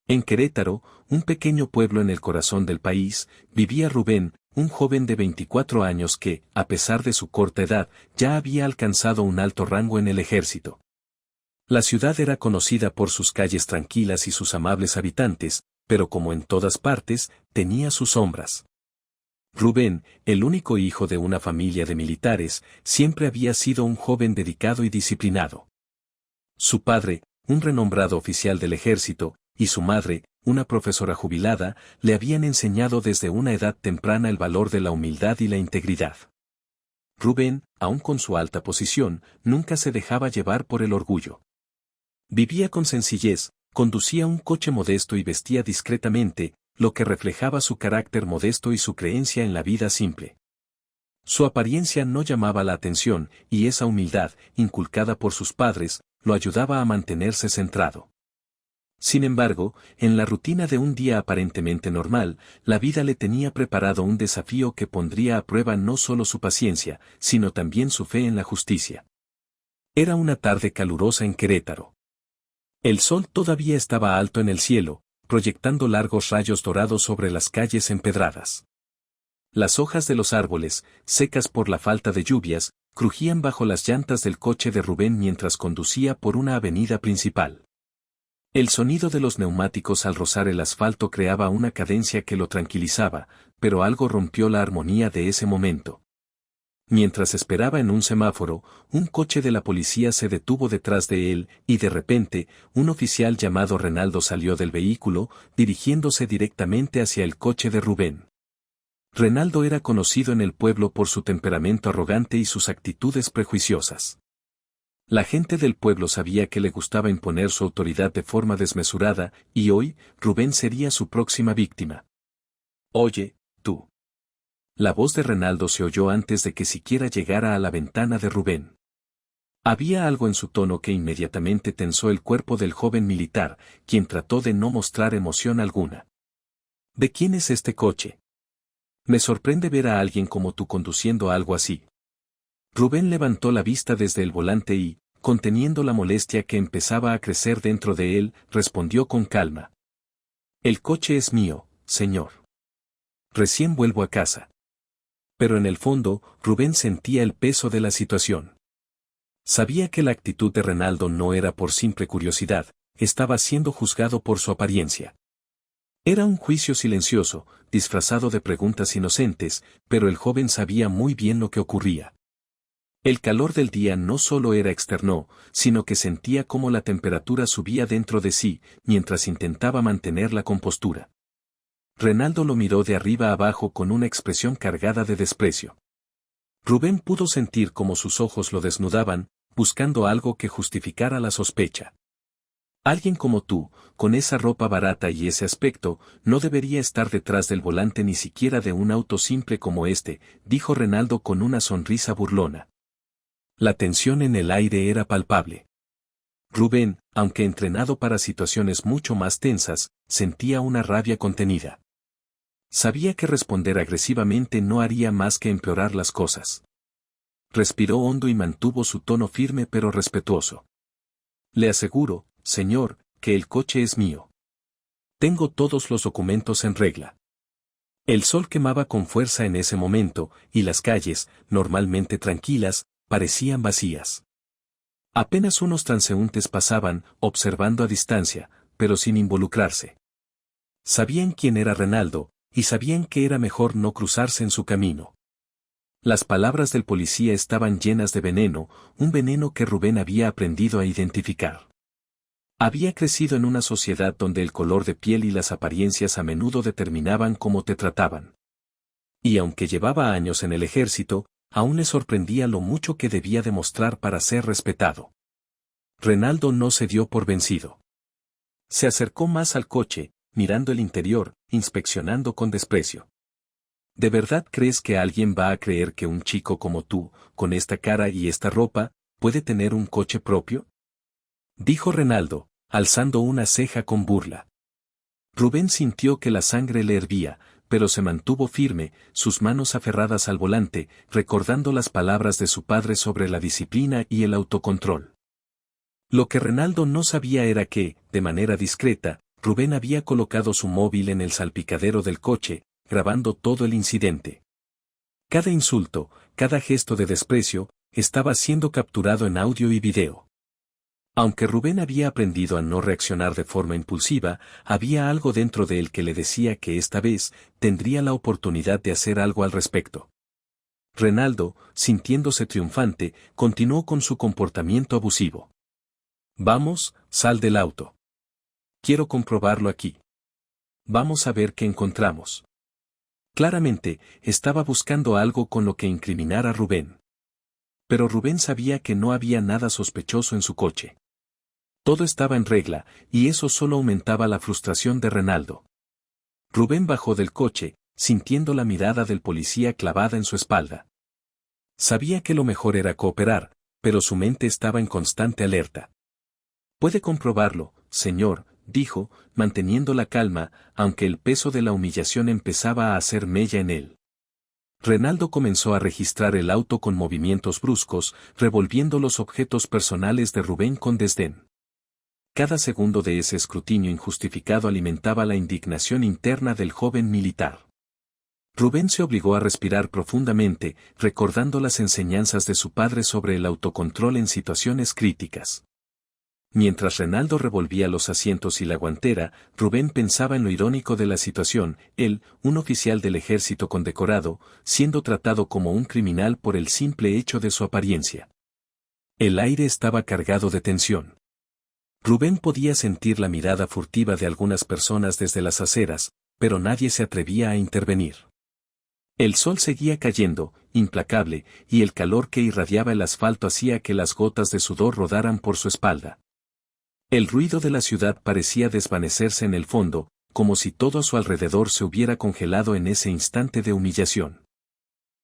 En Querétaro, un pequeño pueblo en el corazón del país, vivía Rubén, un joven de 24 años que, a pesar de su corta edad, ya había alcanzado un alto rango en el ejército. La ciudad era conocida por sus calles tranquilas y sus amables habitantes, pero como en todas partes, tenía sus sombras. Rubén, el único hijo de una familia de militares, siempre había sido un joven dedicado y disciplinado. Su padre, un renombrado oficial del ejército, y su madre, una profesora jubilada, le habían enseñado desde una edad temprana el valor de la humildad y la integridad. Rubén, aun con su alta posición, nunca se dejaba llevar por el orgullo. Vivía con sencillez, conducía un coche modesto y vestía discretamente, lo que reflejaba su carácter modesto y su creencia en la vida simple. Su apariencia no llamaba la atención, y esa humildad, inculcada por sus padres, lo ayudaba a mantenerse centrado. Sin embargo, en la rutina de un día aparentemente normal, la vida le tenía preparado un desafío que pondría a prueba no solo su paciencia, sino también su fe en la justicia. Era una tarde calurosa en Querétaro. El sol todavía estaba alto en el cielo, proyectando largos rayos dorados sobre las calles empedradas. Las hojas de los árboles, secas por la falta de lluvias, crujían bajo las llantas del coche de Rubén mientras conducía por una avenida principal. El sonido de los neumáticos al rozar el asfalto creaba una cadencia que lo tranquilizaba, pero algo rompió la armonía de ese momento. Mientras esperaba en un semáforo, un coche de la policía se detuvo detrás de él, y de repente, un oficial llamado Renaldo salió del vehículo, dirigiéndose directamente hacia el coche de Rubén. Renaldo era conocido en el pueblo por su temperamento arrogante y sus actitudes prejuiciosas. La gente del pueblo sabía que le gustaba imponer su autoridad de forma desmesurada, y hoy, Rubén sería su próxima víctima. «Oye, tú». La voz de Renaldo se oyó antes de que siquiera llegara a la ventana de Rubén. Había algo en su tono que inmediatamente tensó el cuerpo del joven militar, quien trató de no mostrar emoción alguna. «¿De quién es este coche? Me sorprende ver a alguien como tú conduciendo algo así». Rubén levantó la vista desde el volante y, conteniendo la molestia que empezaba a crecer dentro de él, respondió con calma. «El coche es mío, señor. Recién vuelvo a casa». Pero en el fondo, Rubén sentía el peso de la situación. Sabía que la actitud de Renaldo no era por simple curiosidad, estaba siendo juzgado por su apariencia. Era un juicio silencioso, disfrazado de preguntas inocentes, pero el joven sabía muy bien lo que ocurría. El calor del día no solo era externo, sino que sentía cómo la temperatura subía dentro de sí, mientras intentaba mantener la compostura. Renaldo lo miró de arriba abajo con una expresión cargada de desprecio. Rubén pudo sentir cómo sus ojos lo desnudaban, buscando algo que justificara la sospecha. Alguien como tú, con esa ropa barata y ese aspecto, no debería estar detrás del volante ni siquiera de un auto simple como este, dijo Renaldo con una sonrisa burlona. La tensión en el aire era palpable. Rubén, aunque entrenado para situaciones mucho más tensas, sentía una rabia contenida. Sabía que responder agresivamente no haría más que empeorar las cosas. Respiró hondo y mantuvo su tono firme pero respetuoso. «Le aseguro, señor, que el coche es mío. Tengo todos los documentos en regla». El sol quemaba con fuerza en ese momento, y las calles, normalmente tranquilas, parecían vacías. Apenas unos transeúntes pasaban, observando a distancia, pero sin involucrarse. Sabían quién era Renaldo, y sabían que era mejor no cruzarse en su camino. Las palabras del policía estaban llenas de veneno, un veneno que Rubén había aprendido a identificar. Había crecido en una sociedad donde el color de piel y las apariencias a menudo determinaban cómo te trataban. Y aunque llevaba años en el ejército, aún le sorprendía lo mucho que debía demostrar para ser respetado. Renaldo no se dio por vencido. Se acercó más al coche, mirando el interior, inspeccionando con desprecio. ¿De verdad crees que alguien va a creer que un chico como tú, con esta cara y esta ropa, puede tener un coche propio?», dijo Renaldo, alzando una ceja con burla. Rubén sintió que la sangre le hervía, pero se mantuvo firme, sus manos aferradas al volante, recordando las palabras de su padre sobre la disciplina y el autocontrol. Lo que Renaldo no sabía era que, de manera discreta, Rubén había colocado su móvil en el salpicadero del coche, grabando todo el incidente. Cada insulto, cada gesto de desprecio, estaba siendo capturado en audio y video. Aunque Rubén había aprendido a no reaccionar de forma impulsiva, había algo dentro de él que le decía que esta vez tendría la oportunidad de hacer algo al respecto. Renaldo, sintiéndose triunfante, continuó con su comportamiento abusivo. Vamos, sal del auto. Quiero comprobarlo aquí. Vamos a ver qué encontramos. Claramente, estaba buscando algo con lo que incriminar a Rubén. Pero Rubén sabía que no había nada sospechoso en su coche. Todo estaba en regla, y eso solo aumentaba la frustración de Renaldo. Rubén bajó del coche, sintiendo la mirada del policía clavada en su espalda. Sabía que lo mejor era cooperar, pero su mente estaba en constante alerta. Puede comprobarlo, señor, dijo, manteniendo la calma, aunque el peso de la humillación empezaba a hacer mella en él. Renaldo comenzó a registrar el auto con movimientos bruscos, revolviendo los objetos personales de Rubén con desdén. Cada segundo de ese escrutinio injustificado alimentaba la indignación interna del joven militar. Rubén se obligó a respirar profundamente, recordando las enseñanzas de su padre sobre el autocontrol en situaciones críticas. Mientras Renaldo revolvía los asientos y la guantera, Rubén pensaba en lo irónico de la situación, él, un oficial del ejército condecorado, siendo tratado como un criminal por el simple hecho de su apariencia. El aire estaba cargado de tensión. Rubén podía sentir la mirada furtiva de algunas personas desde las aceras, pero nadie se atrevía a intervenir. El sol seguía cayendo, implacable, y el calor que irradiaba el asfalto hacía que las gotas de sudor rodaran por su espalda. El ruido de la ciudad parecía desvanecerse en el fondo, como si todo a su alrededor se hubiera congelado en ese instante de humillación.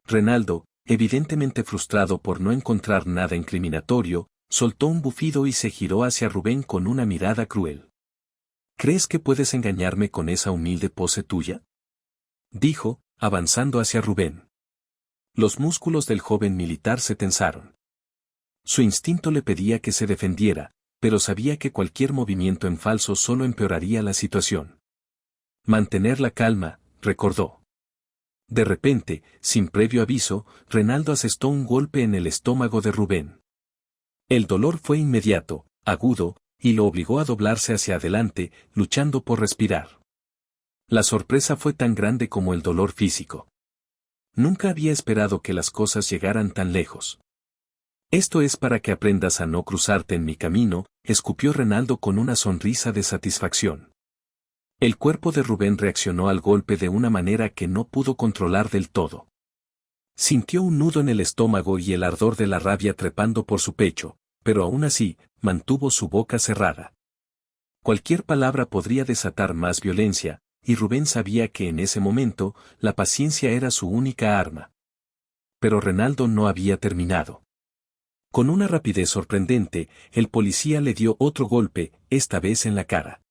Renaldo, evidentemente frustrado por no encontrar nada incriminatorio, soltó un bufido y se giró hacia Rubén con una mirada cruel. ¿Crees que puedes engañarme con esa humilde pose tuya?, dijo, avanzando hacia Rubén. Los músculos del joven militar se tensaron. Su instinto le pedía que se defendiera, pero sabía que cualquier movimiento en falso solo empeoraría la situación. Mantener la calma, recordó. De repente, sin previo aviso, Renaldo asestó un golpe en el estómago de Rubén. El dolor fue inmediato, agudo, y lo obligó a doblarse hacia adelante, luchando por respirar. La sorpresa fue tan grande como el dolor físico. Nunca había esperado que las cosas llegaran tan lejos. Esto es para que aprendas a no cruzarte en mi camino, escupió Renaldo con una sonrisa de satisfacción. El cuerpo de Rubén reaccionó al golpe de una manera que no pudo controlar del todo. Sintió un nudo en el estómago y el ardor de la rabia trepando por su pecho, pero aún así, mantuvo su boca cerrada. Cualquier palabra podría desatar más violencia, y Rubén sabía que en ese momento, la paciencia era su única arma. Pero Renaldo no había terminado. Con una rapidez sorprendente, el policía le dio otro golpe, esta vez en la cara.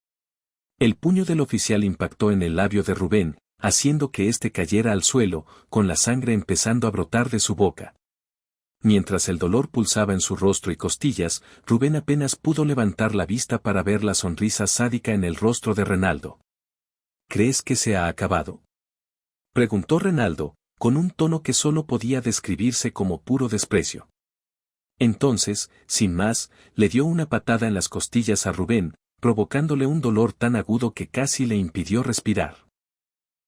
El puño del oficial impactó en el labio de Rubén, haciendo que éste cayera al suelo, con la sangre empezando a brotar de su boca. Mientras el dolor pulsaba en su rostro y costillas, Rubén apenas pudo levantar la vista para ver la sonrisa sádica en el rostro de Renaldo. ¿Crees que se ha acabado?, preguntó Renaldo, con un tono que solo podía describirse como puro desprecio. Entonces, sin más, le dio una patada en las costillas a Rubén, provocándole un dolor tan agudo que casi le impidió respirar.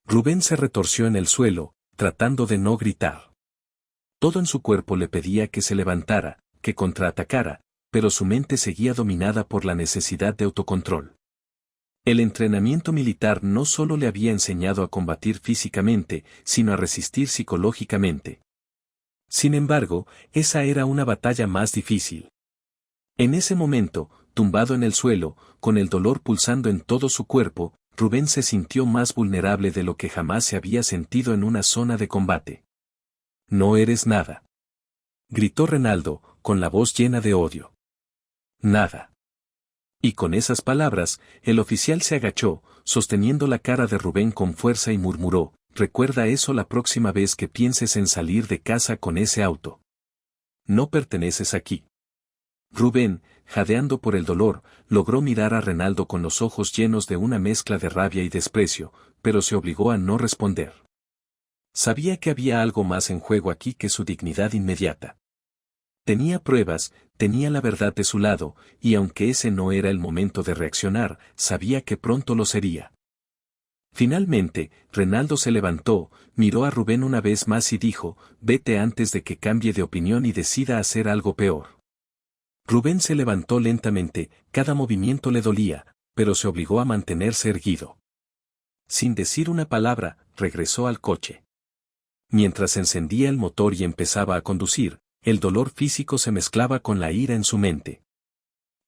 Rubén se retorció en el suelo, tratando de no gritar. Todo en su cuerpo le pedía que se levantara, que contraatacara, pero su mente seguía dominada por la necesidad de autocontrol. El entrenamiento militar no solo le había enseñado a combatir físicamente, sino a resistir psicológicamente. Sin embargo, esa era una batalla más difícil. En ese momento, tumbado en el suelo, con el dolor pulsando en todo su cuerpo, Rubén se sintió más vulnerable de lo que jamás se había sentido en una zona de combate. «No eres nada», gritó Renaldo, con la voz llena de odio. «Nada». Y con esas palabras, el oficial se agachó, sosteniendo la cara de Rubén con fuerza y murmuró: «Recuerda eso la próxima vez que pienses en salir de casa con ese auto. No perteneces aquí». Rubén, jadeando por el dolor, logró mirar a Renaldo con los ojos llenos de una mezcla de rabia y desprecio, pero se obligó a no responder. Sabía que había algo más en juego aquí que su dignidad inmediata. Tenía pruebas, tenía la verdad de su lado, y aunque ese no era el momento de reaccionar, sabía que pronto lo sería. Finalmente, Renaldo se levantó, miró a Rubén una vez más y dijo, «Vete antes de que cambie de opinión y decida hacer algo peor». Rubén se levantó lentamente, cada movimiento le dolía, pero se obligó a mantenerse erguido. Sin decir una palabra, regresó al coche. Mientras encendía el motor y empezaba a conducir, el dolor físico se mezclaba con la ira en su mente.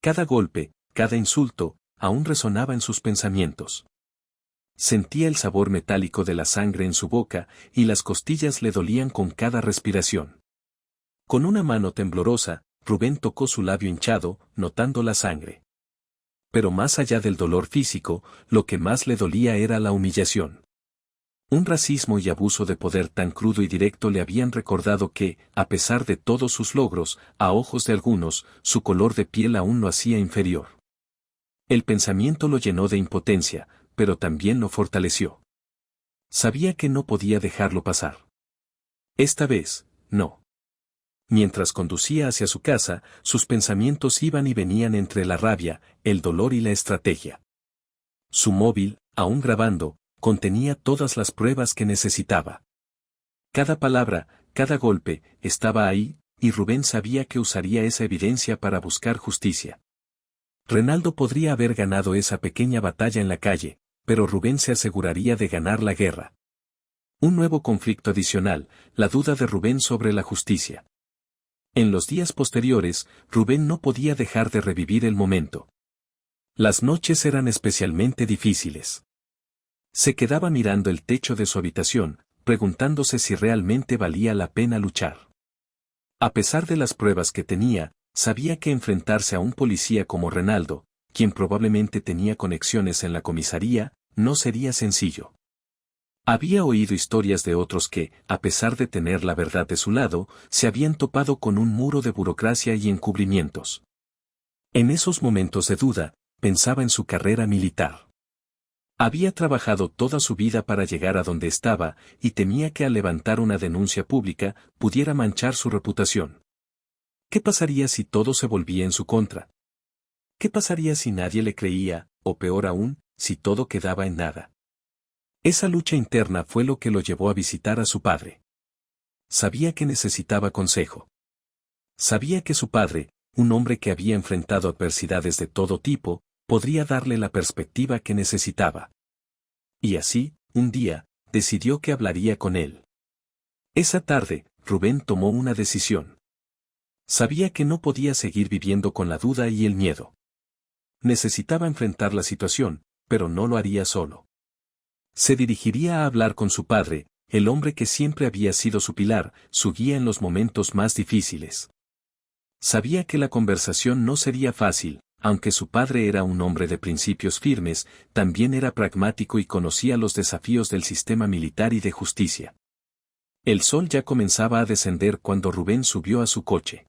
Cada golpe, cada insulto, aún resonaba en sus pensamientos. Sentía el sabor metálico de la sangre en su boca, y las costillas le dolían con cada respiración. Con una mano temblorosa, Rubén tocó su labio hinchado, notando la sangre. Pero más allá del dolor físico, lo que más le dolía era la humillación. Un racismo y abuso de poder tan crudo y directo le habían recordado que, a pesar de todos sus logros, a ojos de algunos, su color de piel aún lo hacía inferior. El pensamiento lo llenó de impotencia, pero también lo fortaleció. Sabía que no podía dejarlo pasar. Esta vez, no. Mientras conducía hacia su casa, sus pensamientos iban y venían entre la rabia, el dolor y la estrategia. Su móvil, aún grabando, contenía todas las pruebas que necesitaba. Cada palabra, cada golpe, estaba ahí, y Rubén sabía que usaría esa evidencia para buscar justicia. Renaldo podría haber ganado esa pequeña batalla en la calle, pero Rubén se aseguraría de ganar la guerra. Un nuevo conflicto adicional, la duda de Rubén sobre la justicia. En los días posteriores, Rubén no podía dejar de revivir el momento. Las noches eran especialmente difíciles. Se quedaba mirando el techo de su habitación, preguntándose si realmente valía la pena luchar. A pesar de las pruebas que tenía, sabía que enfrentarse a un policía como Renaldo, quien probablemente tenía conexiones en la comisaría, no sería sencillo. Había oído historias de otros que, a pesar de tener la verdad de su lado, se habían topado con un muro de burocracia y encubrimientos. En esos momentos de duda, pensaba en su carrera militar. Había trabajado toda su vida para llegar a donde estaba, y temía que al levantar una denuncia pública, pudiera manchar su reputación. ¿Qué pasaría si todo se volvía en su contra? ¿Qué pasaría si nadie le creía, o peor aún, si todo quedaba en nada? Esa lucha interna fue lo que lo llevó a visitar a su padre. Sabía que necesitaba consejo. Sabía que su padre, un hombre que había enfrentado adversidades de todo tipo, podría darle la perspectiva que necesitaba. Y así, un día, decidió que hablaría con él. Esa tarde, Rubén tomó una decisión. Sabía que no podía seguir viviendo con la duda y el miedo. Necesitaba enfrentar la situación, pero no lo haría solo. Se dirigiría a hablar con su padre, el hombre que siempre había sido su pilar, su guía en los momentos más difíciles. Sabía que la conversación no sería fácil, aunque su padre era un hombre de principios firmes, también era pragmático y conocía los desafíos del sistema militar y de justicia. El sol ya comenzaba a descender cuando Rubén subió a su coche.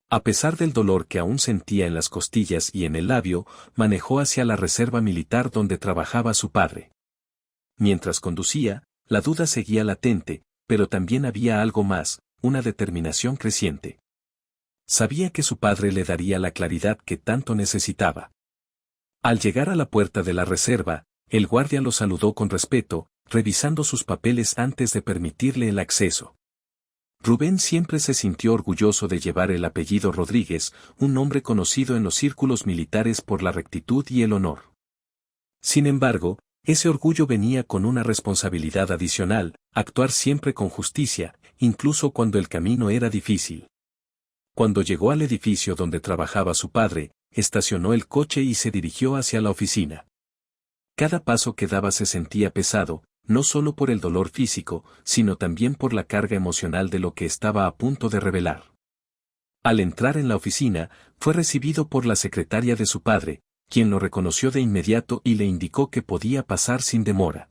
A pesar del dolor que aún sentía en las costillas y en el labio, manejó hacia la reserva militar donde trabajaba su padre. Mientras conducía, la duda seguía latente, pero también había algo más, una determinación creciente. Sabía que su padre le daría la claridad que tanto necesitaba. Al llegar a la puerta de la reserva, el guardia lo saludó con respeto, revisando sus papeles antes de permitirle el acceso. Rubén siempre se sintió orgulloso de llevar el apellido Rodríguez, un nombre conocido en los círculos militares por la rectitud y el honor. Sin embargo, ese orgullo venía con una responsabilidad adicional, actuar siempre con justicia, incluso cuando el camino era difícil. Cuando llegó al edificio donde trabajaba su padre, estacionó el coche y se dirigió hacia la oficina. Cada paso que daba se sentía pesado, no solo por el dolor físico, sino también por la carga emocional de lo que estaba a punto de revelar. Al entrar en la oficina, fue recibido por la secretaria de su padre, quien lo reconoció de inmediato y le indicó que podía pasar sin demora.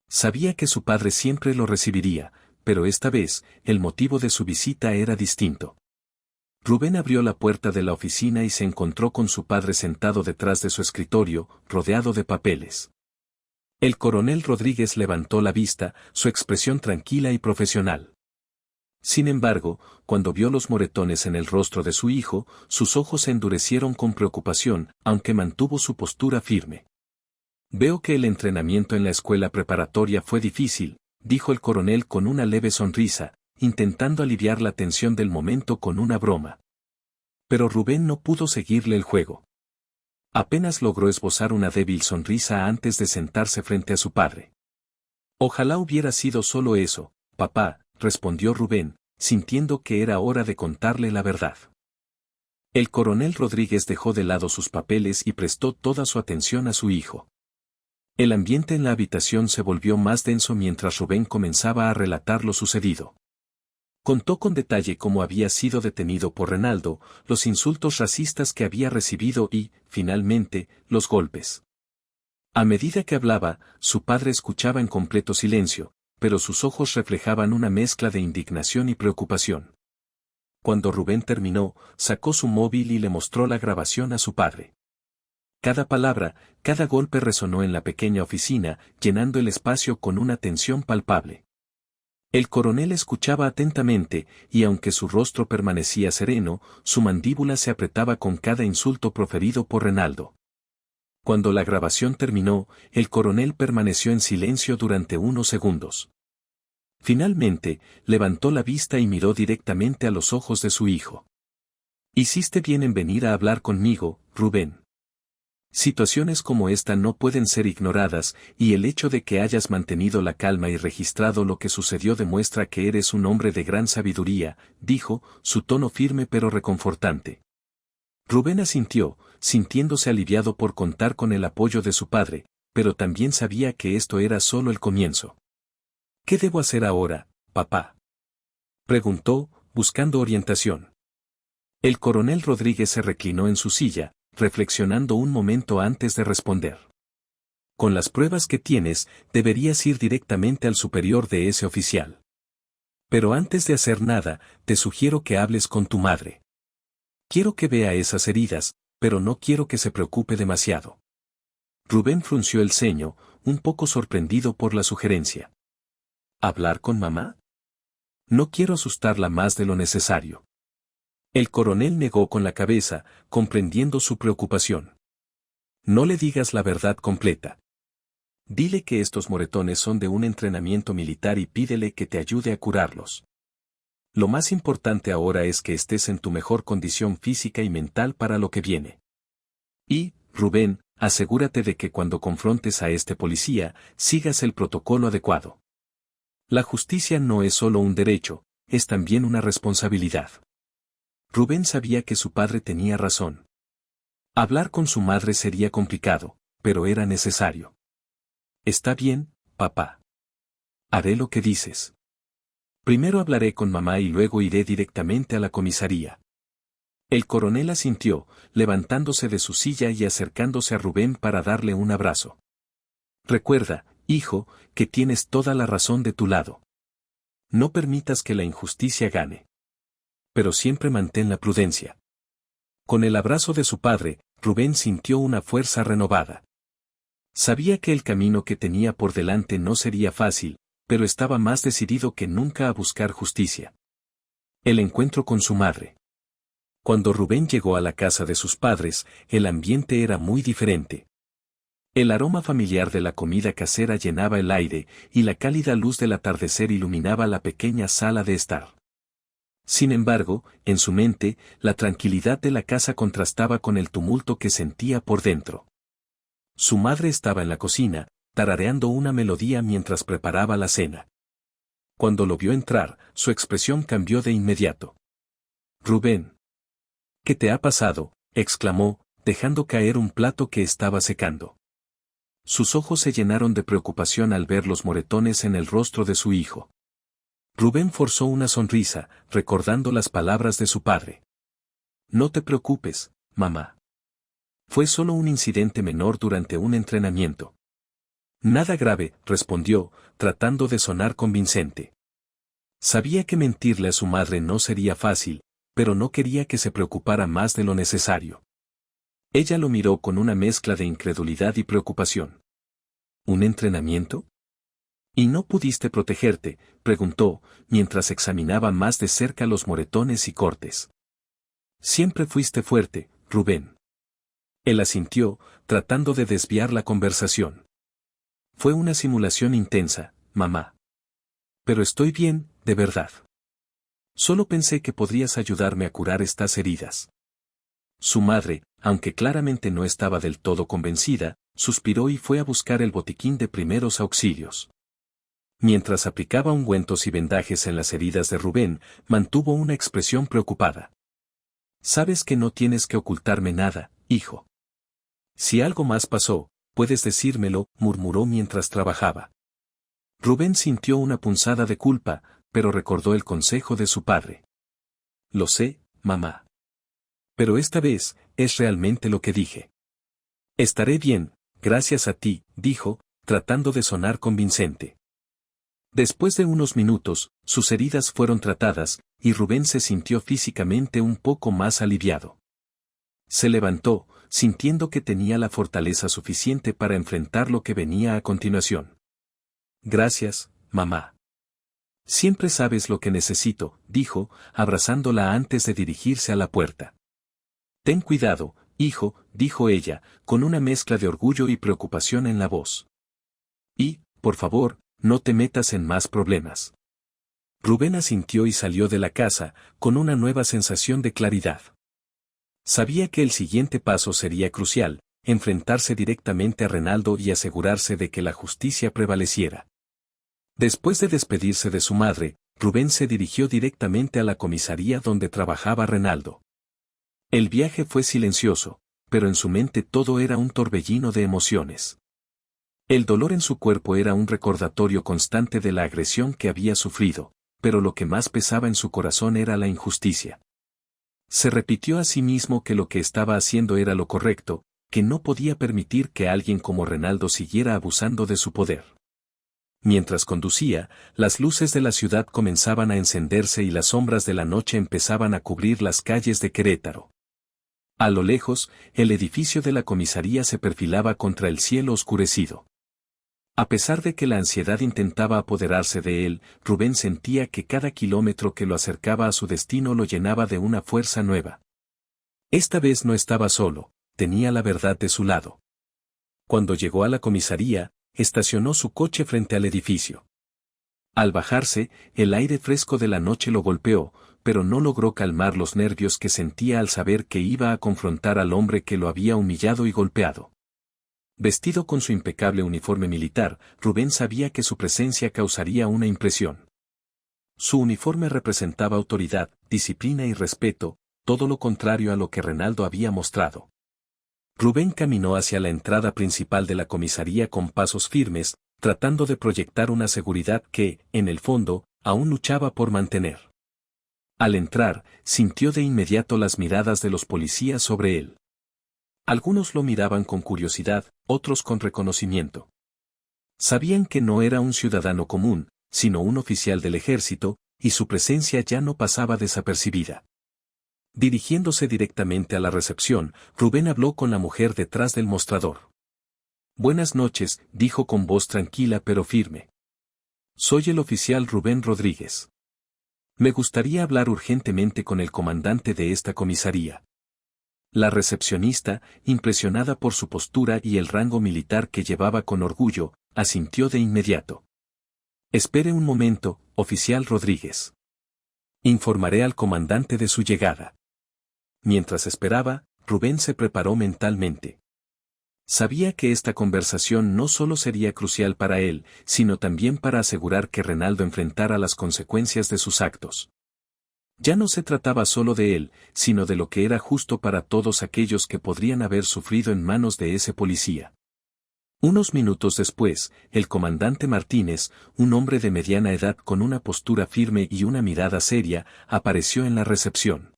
Sabía que su padre siempre lo recibiría, pero esta vez, el motivo de su visita era distinto. Rubén abrió la puerta de la oficina y se encontró con su padre sentado detrás de su escritorio, rodeado de papeles. El coronel Rodríguez levantó la vista, su expresión tranquila y profesional. Sin embargo, cuando vio los moretones en el rostro de su hijo, sus ojos se endurecieron con preocupación, aunque mantuvo su postura firme. Veo que el entrenamiento en la escuela preparatoria fue difícil, dijo el coronel con una leve sonrisa, intentando aliviar la tensión del momento con una broma. Pero Rubén no pudo seguirle el juego. Apenas logró esbozar una débil sonrisa antes de sentarse frente a su padre. Ojalá hubiera sido solo eso, papá, respondió Rubén, sintiendo que era hora de contarle la verdad. El coronel Rodríguez dejó de lado sus papeles y prestó toda su atención a su hijo. El ambiente en la habitación se volvió más denso mientras Rubén comenzaba a relatar lo sucedido. Contó con detalle cómo había sido detenido por Renaldo, los insultos racistas que había recibido y, finalmente, los golpes. A medida que hablaba, su padre escuchaba en completo silencio, pero sus ojos reflejaban una mezcla de indignación y preocupación. Cuando Rubén terminó, sacó su móvil y le mostró la grabación a su padre. Cada palabra, cada golpe resonó en la pequeña oficina, llenando el espacio con una tensión palpable. El coronel escuchaba atentamente, y aunque su rostro permanecía sereno, su mandíbula se apretaba con cada insulto proferido por Renaldo. Cuando la grabación terminó, el coronel permaneció en silencio durante unos segundos. Finalmente, levantó la vista y miró directamente a los ojos de su hijo. «Hiciste bien en venir a hablar conmigo, Rubén. Situaciones como esta no pueden ser ignoradas, y el hecho de que hayas mantenido la calma y registrado lo que sucedió demuestra que eres un hombre de gran sabiduría», dijo, su tono firme pero reconfortante. Rubén asintió, sintiéndose aliviado por contar con el apoyo de su padre, pero también sabía que esto era solo el comienzo. «¿Qué debo hacer ahora, papá?», preguntó, buscando orientación. El coronel Rodríguez se reclinó en su silla, reflexionando un momento antes de responder. «Con las pruebas que tienes, deberías ir directamente al superior de ese oficial. Pero antes de hacer nada, te sugiero que hables con tu madre. Quiero que vea esas heridas, pero no quiero que se preocupe demasiado». Rubén frunció el ceño, un poco sorprendido por la sugerencia. ¿Hablar con mamá? No quiero asustarla más de lo necesario. El coronel negó con la cabeza, comprendiendo su preocupación. No le digas la verdad completa. Dile que estos moretones son de un entrenamiento militar y pídele que te ayude a curarlos. Lo más importante ahora es que estés en tu mejor condición física y mental para lo que viene. Y, Rubén, asegúrate de que cuando confrontes a este policía, sigas el protocolo adecuado. La justicia no es solo un derecho, es también una responsabilidad. Rubén sabía que su padre tenía razón. Hablar con su madre sería complicado, pero era necesario. «Está bien, papá. Haré lo que dices. Primero hablaré con mamá y luego iré directamente a la comisaría». El coronel asintió, levantándose de su silla y acercándose a Rubén para darle un abrazo. «Recuerda, hijo, que tienes toda la razón de tu lado. No permitas que la injusticia gane. Pero siempre mantén la prudencia». Con el abrazo de su padre, Rubén sintió una fuerza renovada. Sabía que el camino que tenía por delante no sería fácil, pero estaba más decidido que nunca a buscar justicia. El encuentro con su madre. Cuando Rubén llegó a la casa de sus padres, el ambiente era muy diferente. El aroma familiar de la comida casera llenaba el aire, y la cálida luz del atardecer iluminaba la pequeña sala de estar. Sin embargo, en su mente, la tranquilidad de la casa contrastaba con el tumulto que sentía por dentro. Su madre estaba en la cocina, tarareando una melodía mientras preparaba la cena. Cuando lo vio entrar, su expresión cambió de inmediato. «Rubén. ¿Qué te ha pasado?», exclamó, dejando caer un plato que estaba secando. Sus ojos se llenaron de preocupación al ver los moretones en el rostro de su hijo. Rubén forzó una sonrisa, recordando las palabras de su padre. «No te preocupes, mamá. Fue solo un incidente menor durante un entrenamiento». «Nada grave», respondió, tratando de sonar convincente. Sabía que mentirle a su madre no sería fácil, pero no quería que se preocupara más de lo necesario. Ella lo miró con una mezcla de incredulidad y preocupación. ¿Un entrenamiento? ¿Y no pudiste protegerte?, preguntó, mientras examinaba más de cerca los moretones y cortes. Siempre fuiste fuerte, Rubén. Él asintió, tratando de desviar la conversación. Fue una simulación intensa, mamá. Pero estoy bien, de verdad. Solo pensé que podrías ayudarme a curar estas heridas. Su madre, aunque claramente no estaba del todo convencida, suspiró y fue a buscar el botiquín de primeros auxilios. Mientras aplicaba ungüentos y vendajes en las heridas de Rubén, mantuvo una expresión preocupada. Sabes que no tienes que ocultarme nada, hijo. Si algo más pasó, puedes decírmelo, murmuró mientras trabajaba. Rubén sintió una punzada de culpa, pero recordó el consejo de su padre. Lo sé, mamá. Pero esta vez, es realmente lo que dije. Estaré bien, gracias a ti, dijo, tratando de sonar convincente. Después de unos minutos, sus heridas fueron tratadas, y Rubén se sintió físicamente un poco más aliviado. Se levantó, sintiendo que tenía la fortaleza suficiente para enfrentar lo que venía a continuación. Gracias, mamá. Siempre sabes lo que necesito, dijo, abrazándola antes de dirigirse a la puerta. Ten cuidado, hijo, dijo ella, con una mezcla de orgullo y preocupación en la voz. Y, por favor, no te metas en más problemas. Rubén asintió y salió de la casa, con una nueva sensación de claridad. Sabía que el siguiente paso sería crucial, enfrentarse directamente a Renaldo y asegurarse de que la justicia prevaleciera. Después de despedirse de su madre, Rubén se dirigió directamente a la comisaría donde trabajaba Renaldo. El viaje fue silencioso, pero en su mente todo era un torbellino de emociones. El dolor en su cuerpo era un recordatorio constante de la agresión que había sufrido, pero lo que más pesaba en su corazón era la injusticia. Se repitió a sí mismo que lo que estaba haciendo era lo correcto, que no podía permitir que alguien como Renaldo siguiera abusando de su poder. Mientras conducía, las luces de la ciudad comenzaban a encenderse y las sombras de la noche empezaban a cubrir las calles de Querétaro. A lo lejos, el edificio de la comisaría se perfilaba contra el cielo oscurecido. A pesar de que la ansiedad intentaba apoderarse de él, Rubén sentía que cada kilómetro que lo acercaba a su destino lo llenaba de una fuerza nueva. Esta vez no estaba solo, tenía la verdad de su lado. Cuando llegó a la comisaría, estacionó su coche frente al edificio. Al bajarse, el aire fresco de la noche lo golpeó, pero no logró calmar los nervios que sentía al saber que iba a confrontar al hombre que lo había humillado y golpeado. Vestido con su impecable uniforme militar, Rubén sabía que su presencia causaría una impresión. Su uniforme representaba autoridad, disciplina y respeto, todo lo contrario a lo que Renaldo había mostrado. Rubén caminó hacia la entrada principal de la comisaría con pasos firmes, tratando de proyectar una seguridad que, en el fondo, aún luchaba por mantener. Al entrar, sintió de inmediato las miradas de los policías sobre él. Algunos lo miraban con curiosidad, otros con reconocimiento. Sabían que no era un ciudadano común, sino un oficial del ejército, y su presencia ya no pasaba desapercibida. Dirigiéndose directamente a la recepción, Rubén habló con la mujer detrás del mostrador. Buenas noches, dijo con voz tranquila pero firme. Soy el oficial Rubén Rodríguez. Me gustaría hablar urgentemente con el comandante de esta comisaría. La recepcionista, impresionada por su postura y el rango militar que llevaba con orgullo, asintió de inmediato. Espere un momento, oficial Rodríguez. Informaré al comandante de su llegada. Mientras esperaba, Rubén se preparó mentalmente. Sabía que esta conversación no solo sería crucial para él, sino también para asegurar que Renaldo enfrentara las consecuencias de sus actos. Ya no se trataba solo de él, sino de lo que era justo para todos aquellos que podrían haber sufrido en manos de ese policía. Unos minutos después, el comandante Martínez, un hombre de mediana edad con una postura firme y una mirada seria, apareció en la recepción.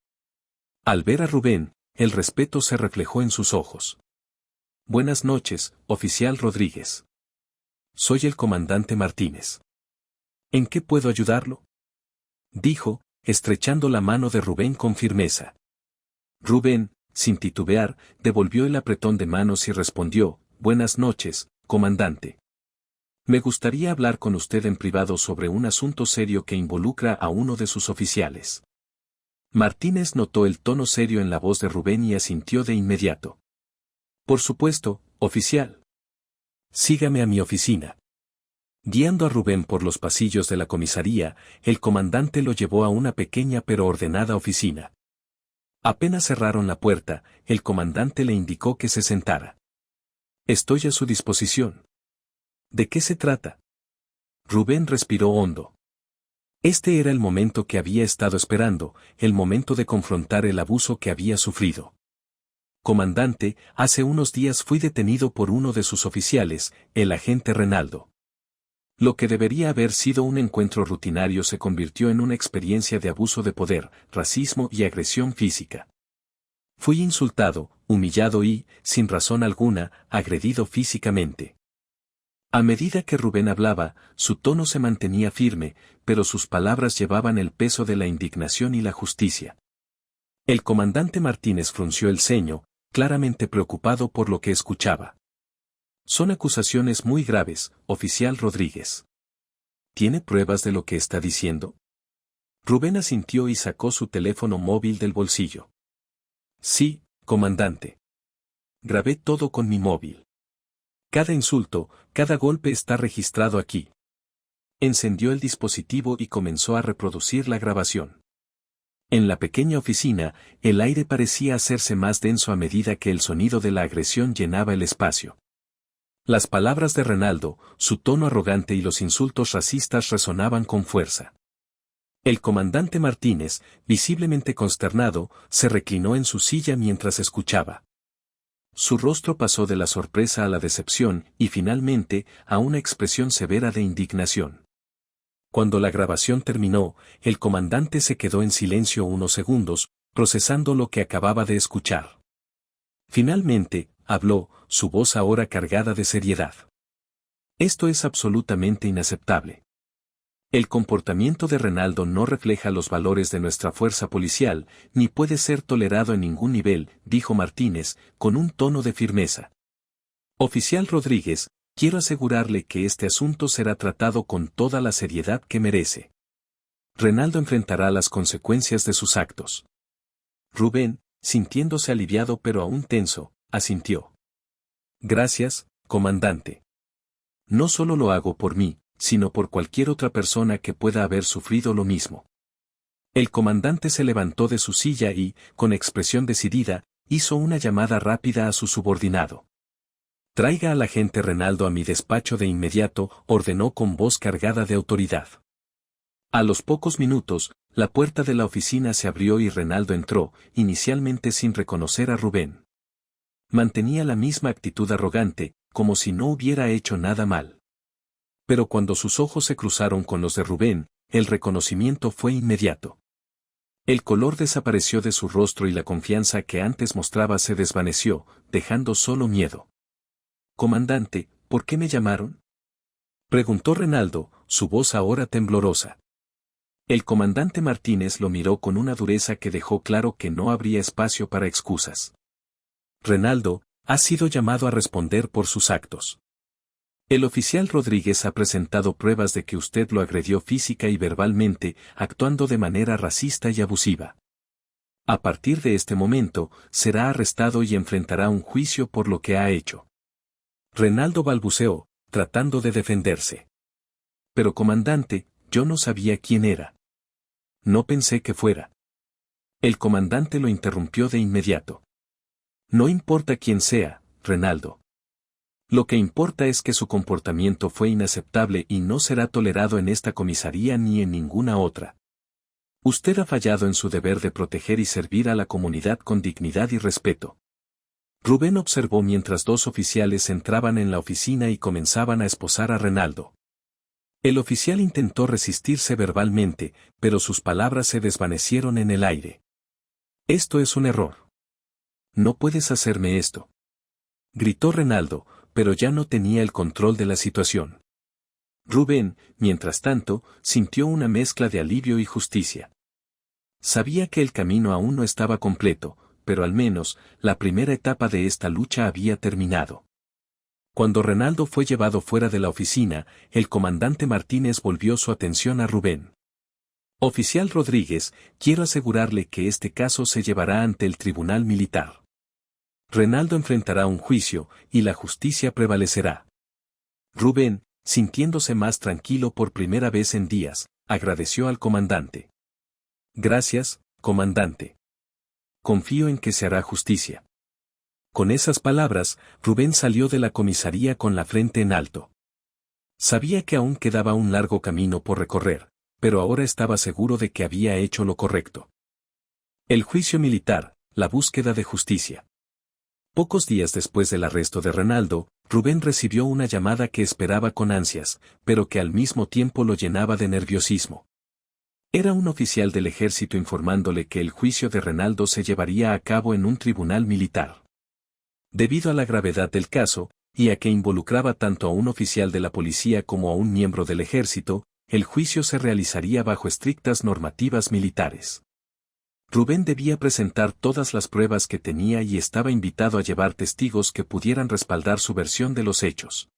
Al ver a Rubén, el respeto se reflejó en sus ojos. Buenas noches, oficial Rodríguez. Soy el comandante Martínez. ¿En qué puedo ayudarlo? Dijo, estrechando la mano de Rubén con firmeza. Rubén, sin titubear, devolvió el apretón de manos y respondió: «Buenas noches, comandante. Me gustaría hablar con usted en privado sobre un asunto serio que involucra a uno de sus oficiales». Martínez notó el tono serio en la voz de Rubén y asintió de inmediato. «Por supuesto, oficial. Sígame a mi oficina». Guiando a Rubén por los pasillos de la comisaría, el comandante lo llevó a una pequeña pero ordenada oficina. Apenas cerraron la puerta, el comandante le indicó que se sentara. «Estoy a su disposición». «¿De qué se trata?». Rubén respiró hondo. Este era el momento que había estado esperando, el momento de confrontar el abuso que había sufrido. «Comandante, hace unos días fui detenido por uno de sus oficiales, el agente Renaldo. Lo que debería haber sido un encuentro rutinario se convirtió en una experiencia de abuso de poder, racismo y agresión física. Fui insultado, humillado y, sin razón alguna, agredido físicamente». A medida que Rubén hablaba, su tono se mantenía firme, pero sus palabras llevaban el peso de la indignación y la justicia. El comandante Martínez frunció el ceño, claramente preocupado por lo que escuchaba. «Son acusaciones muy graves, oficial Rodríguez. ¿Tiene pruebas de lo que está diciendo?». Rubén asintió y sacó su teléfono móvil del bolsillo. «Sí, comandante. Grabé todo con mi móvil. Cada insulto, cada golpe está registrado aquí». Encendió el dispositivo y comenzó a reproducir la grabación. En la pequeña oficina, el aire parecía hacerse más denso a medida que el sonido de la agresión llenaba el espacio. Las palabras de Renaldo, su tono arrogante y los insultos racistas resonaban con fuerza. El comandante Martínez, visiblemente consternado, se reclinó en su silla mientras escuchaba. Su rostro pasó de la sorpresa a la decepción y finalmente a una expresión severa de indignación. Cuando la grabación terminó, el comandante se quedó en silencio unos segundos, procesando lo que acababa de escuchar. Finalmente, habló, su voz ahora cargada de seriedad. «Esto es absolutamente inaceptable. El comportamiento de Renaldo no refleja los valores de nuestra fuerza policial, ni puede ser tolerado en ningún nivel», dijo Martínez, con un tono de firmeza. «Oficial Rodríguez, quiero asegurarle que este asunto será tratado con toda la seriedad que merece. Renaldo enfrentará las consecuencias de sus actos». Rubén, sintiéndose aliviado pero aún tenso, asintió. «Gracias, comandante. No solo lo hago por mí, sino por cualquier otra persona que pueda haber sufrido lo mismo». El comandante se levantó de su silla y, con expresión decidida, hizo una llamada rápida a su subordinado. «Traiga al agente Renaldo a mi despacho de inmediato», ordenó con voz cargada de autoridad. A los pocos minutos, la puerta de la oficina se abrió y Renaldo entró, inicialmente sin reconocer a Rubén. Mantenía la misma actitud arrogante, como si no hubiera hecho nada mal. Pero cuando sus ojos se cruzaron con los de Rubén, el reconocimiento fue inmediato. El color desapareció de su rostro y la confianza que antes mostraba se desvaneció, dejando solo miedo. «Comandante, ¿por qué me llamaron?», preguntó Renaldo, su voz ahora temblorosa. El comandante Martínez lo miró con una dureza que dejó claro que no habría espacio para excusas. «Renaldo, ha sido llamado a responder por sus actos. El oficial Rodríguez ha presentado pruebas de que usted lo agredió física y verbalmente, actuando de manera racista y abusiva. A partir de este momento, será arrestado y enfrentará un juicio por lo que ha hecho». Renaldo balbuceó, tratando de defenderse. «Pero comandante, yo no sabía quién era. No pensé que fuera». El comandante lo interrumpió de inmediato. «No importa quién sea, Renaldo. Lo que importa es que su comportamiento fue inaceptable y no será tolerado en esta comisaría ni en ninguna otra. Usted ha fallado en su deber de proteger y servir a la comunidad con dignidad y respeto». Rubén observó mientras dos oficiales entraban en la oficina y comenzaban a esposar a Renaldo. El oficial intentó resistirse verbalmente, pero sus palabras se desvanecieron en el aire. «Esto es un error. No puedes hacerme esto», gritó Renaldo, pero ya no tenía el control de la situación. Rubén, mientras tanto, sintió una mezcla de alivio y justicia. Sabía que el camino aún no estaba completo, pero al menos, la primera etapa de esta lucha había terminado. Cuando Renaldo fue llevado fuera de la oficina, el comandante Martínez volvió su atención a Rubén. Oficial Rodríguez, quiero asegurarle que este caso se llevará ante el tribunal militar. Renaldo enfrentará un juicio, y la justicia prevalecerá. Rubén, sintiéndose más tranquilo por primera vez en días, agradeció al comandante. Gracias, comandante. Confío en que se hará justicia. Con esas palabras, Rubén salió de la comisaría con la frente en alto. Sabía que aún quedaba un largo camino por recorrer, pero ahora estaba seguro de que había hecho lo correcto. El juicio militar, la búsqueda de justicia. Pocos días después del arresto de Renaldo, Rubén recibió una llamada que esperaba con ansias, pero que al mismo tiempo lo llenaba de nerviosismo. Era un oficial del ejército informándole que el juicio de Renaldo se llevaría a cabo en un tribunal militar. Debido a la gravedad del caso, y a que involucraba tanto a un oficial de la policía como a un miembro del ejército, el juicio se realizaría bajo estrictas normativas militares. Rubén debía presentar todas las pruebas que tenía y estaba invitado a llevar testigos que pudieran respaldar su versión de los hechos.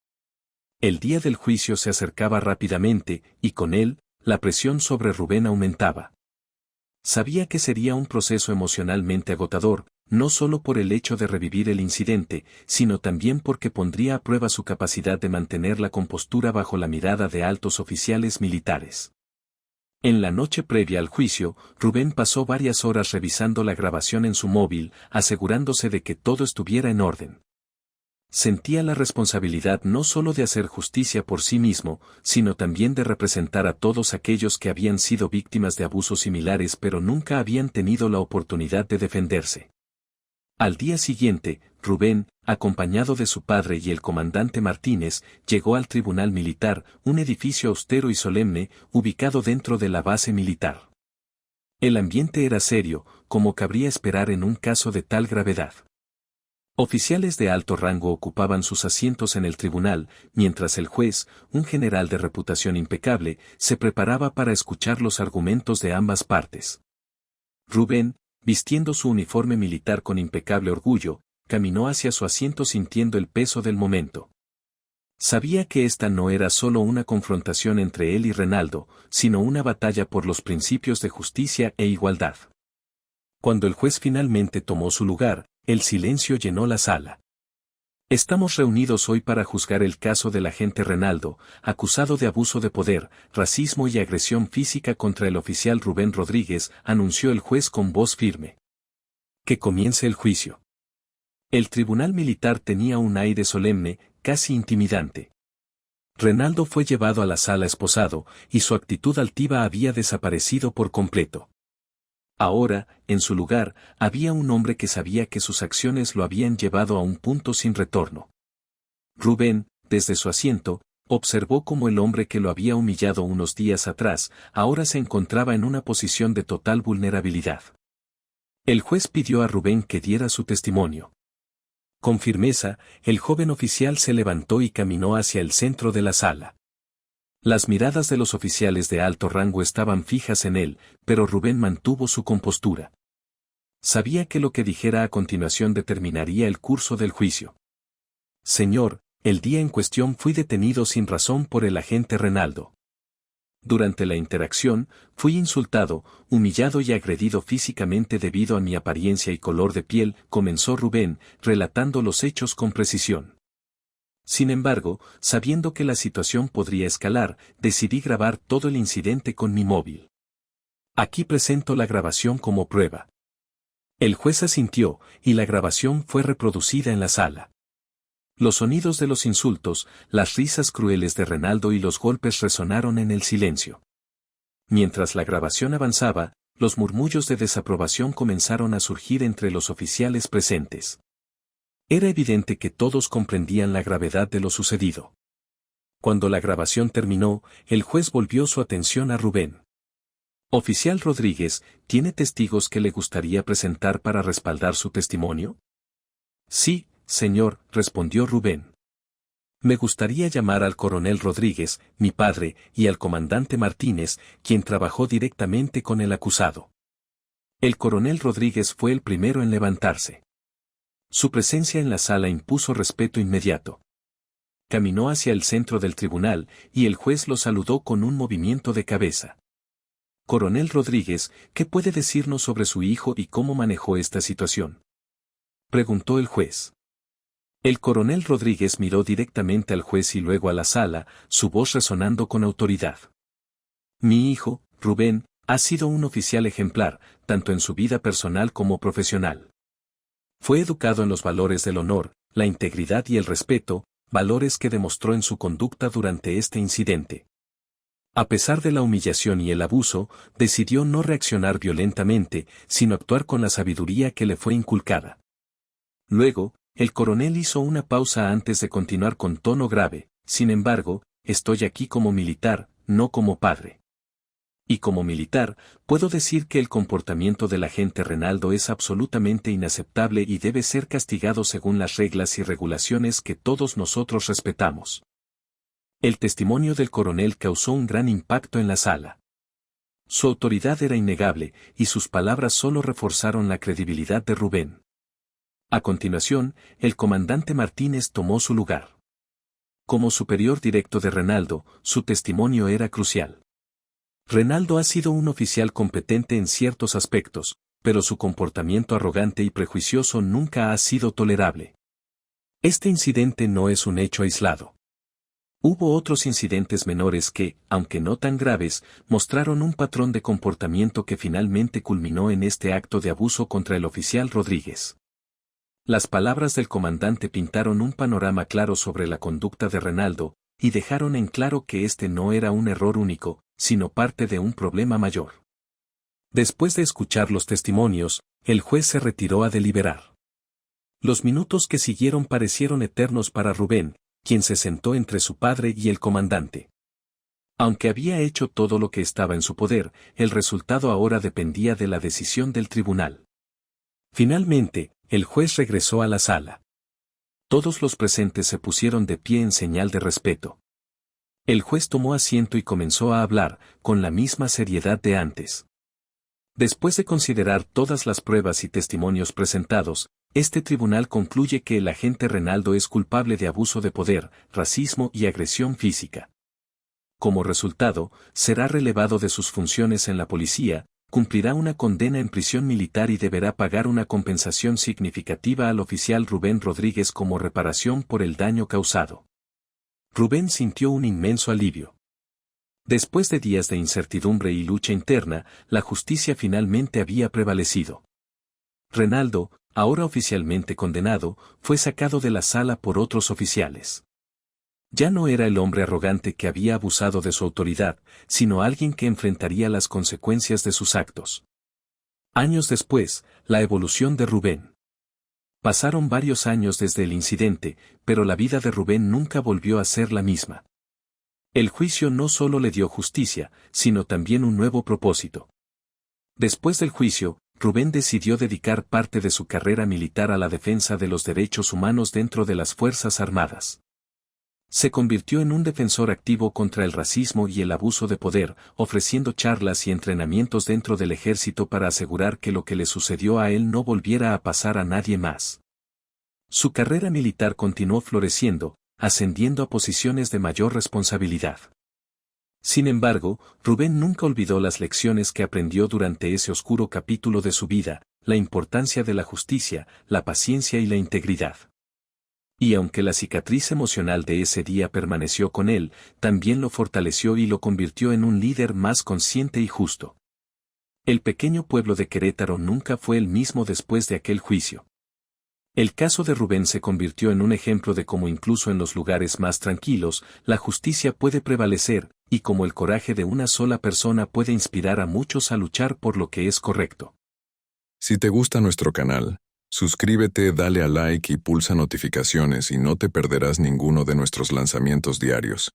El día del juicio se acercaba rápidamente, y con él, la presión sobre Rubén aumentaba. Sabía que sería un proceso emocionalmente agotador, no solo por el hecho de revivir el incidente, sino también porque pondría a prueba su capacidad de mantener la compostura bajo la mirada de altos oficiales militares. En la noche previa al juicio, Rubén pasó varias horas revisando la grabación en su móvil, asegurándose de que todo estuviera en orden. Sentía la responsabilidad no solo de hacer justicia por sí mismo, sino también de representar a todos aquellos que habían sido víctimas de abusos similares pero nunca habían tenido la oportunidad de defenderse. Al día siguiente, Rubén, acompañado de su padre y el comandante Martínez, llegó al tribunal militar, un edificio austero y solemne, ubicado dentro de la base militar. El ambiente era serio, como cabría esperar en un caso de tal gravedad. Oficiales de alto rango ocupaban sus asientos en el tribunal, mientras el juez, un general de reputación impecable, se preparaba para escuchar los argumentos de ambas partes. Rubén, vistiendo su uniforme militar con impecable orgullo, caminó hacia su asiento sintiendo el peso del momento. Sabía que esta no era solo una confrontación entre él y Renaldo, sino una batalla por los principios de justicia e igualdad. Cuando el juez finalmente tomó su lugar, el silencio llenó la sala. Estamos reunidos hoy para juzgar el caso del agente Renaldo, acusado de abuso de poder, racismo y agresión física contra el oficial Rubén Rodríguez, anunció el juez con voz firme. Que comience el juicio. El tribunal militar tenía un aire solemne, casi intimidante. Renaldo fue llevado a la sala esposado, y su actitud altiva había desaparecido por completo. Ahora, en su lugar, había un hombre que sabía que sus acciones lo habían llevado a un punto sin retorno. Rubén, desde su asiento, observó cómo el hombre que lo había humillado unos días atrás, ahora se encontraba en una posición de total vulnerabilidad. El juez pidió a Rubén que diera su testimonio. Con firmeza, el joven oficial se levantó y caminó hacia el centro de la sala. Las miradas de los oficiales de alto rango estaban fijas en él, pero Rubén mantuvo su compostura. Sabía que lo que dijera a continuación determinaría el curso del juicio. Señor, el día en cuestión fui detenido sin razón por el agente Renaldo. Durante la interacción, fui insultado, humillado y agredido físicamente debido a mi apariencia y color de piel, comenzó Rubén, relatando los hechos con precisión. Sin embargo, sabiendo que la situación podría escalar, decidí grabar todo el incidente con mi móvil. Aquí presento la grabación como prueba. El juez asintió, y la grabación fue reproducida en la sala. Los sonidos de los insultos, las risas crueles de Renaldo y los golpes resonaron en el silencio. Mientras la grabación avanzaba, los murmullos de desaprobación comenzaron a surgir entre los oficiales presentes. Era evidente que todos comprendían la gravedad de lo sucedido. Cuando la grabación terminó, el juez volvió su atención a Rubén. Oficial Rodríguez, ¿tiene testigos que le gustaría presentar para respaldar su testimonio? Sí, señor, respondió Rubén. Me gustaría llamar al coronel Rodríguez, mi padre, y al comandante Martínez, quien trabajó directamente con el acusado. El coronel Rodríguez fue el primero en levantarse. Su presencia en la sala impuso respeto inmediato. Caminó hacia el centro del tribunal y el juez lo saludó con un movimiento de cabeza. Coronel Rodríguez, ¿qué puede decirnos sobre su hijo y cómo manejó esta situación?, preguntó el juez. El coronel Rodríguez miró directamente al juez y luego a la sala, su voz resonando con autoridad. Mi hijo, Rubén, ha sido un oficial ejemplar, tanto en su vida personal como profesional. Fue educado en los valores del honor, la integridad y el respeto, valores que demostró en su conducta durante este incidente. A pesar de la humillación y el abuso, decidió no reaccionar violentamente, sino actuar con la sabiduría que le fue inculcada. Luego, el coronel hizo una pausa antes de continuar con tono grave. Sin embargo, estoy aquí como militar, no como padre. Y como militar, puedo decir que el comportamiento del agente Reinaldo es absolutamente inaceptable y debe ser castigado según las reglas y regulaciones que todos nosotros respetamos. El testimonio del coronel causó un gran impacto en la sala. Su autoridad era innegable, y sus palabras solo reforzaron la credibilidad de Rubén. A continuación, el comandante Martínez tomó su lugar. Como superior directo de Reinaldo, su testimonio era crucial. Reinaldo ha sido un oficial competente en ciertos aspectos, pero su comportamiento arrogante y prejuicioso nunca ha sido tolerable. Este incidente no es un hecho aislado. Hubo otros incidentes menores que, aunque no tan graves, mostraron un patrón de comportamiento que finalmente culminó en este acto de abuso contra el oficial Rodríguez. Las palabras del comandante pintaron un panorama claro sobre la conducta de Reinaldo, y dejaron en claro que este no era un error único, sino parte de un problema mayor. Después de escuchar los testimonios, el juez se retiró a deliberar. Los minutos que siguieron parecieron eternos para Rubén, quien se sentó entre su padre y el comandante. Aunque había hecho todo lo que estaba en su poder, el resultado ahora dependía de la decisión del tribunal. Finalmente, el juez regresó a la sala. Todos los presentes se pusieron de pie en señal de respeto. El juez tomó asiento y comenzó a hablar, con la misma seriedad de antes. Después de considerar todas las pruebas y testimonios presentados, este tribunal concluye que el agente Reinaldo es culpable de abuso de poder, racismo y agresión física. Como resultado, será relevado de sus funciones en la policía, cumplirá una condena en prisión militar y deberá pagar una compensación significativa al oficial Rubén Rodríguez como reparación por el daño causado. Rubén sintió un inmenso alivio. Después de días de incertidumbre y lucha interna, la justicia finalmente había prevalecido. Reinaldo, ahora oficialmente condenado, fue sacado de la sala por otros oficiales. Ya no era el hombre arrogante que había abusado de su autoridad, sino alguien que enfrentaría las consecuencias de sus actos. Años después, la evolución de Rubén. Pasaron varios años desde el incidente, pero la vida de Rubén nunca volvió a ser la misma. El juicio no solo le dio justicia, sino también un nuevo propósito. Después del juicio, Rubén decidió dedicar parte de su carrera militar a la defensa de los derechos humanos dentro de las Fuerzas Armadas. Se convirtió en un defensor activo contra el racismo y el abuso de poder, ofreciendo charlas y entrenamientos dentro del ejército para asegurar que lo que le sucedió a él no volviera a pasar a nadie más. Su carrera militar continuó floreciendo, ascendiendo a posiciones de mayor responsabilidad. Sin embargo, Rubén nunca olvidó las lecciones que aprendió durante ese oscuro capítulo de su vida, la importancia de la justicia, la paciencia y la integridad. Y aunque la cicatriz emocional de ese día permaneció con él, también lo fortaleció y lo convirtió en un líder más consciente y justo. El pequeño pueblo de Querétaro nunca fue el mismo después de aquel juicio. El caso de Rubén se convirtió en un ejemplo de cómo incluso en los lugares más tranquilos, la justicia puede prevalecer, y cómo el coraje de una sola persona puede inspirar a muchos a luchar por lo que es correcto. Si te gusta nuestro canal, suscríbete, dale a like y pulsa notificaciones y no te perderás ninguno de nuestros lanzamientos diarios.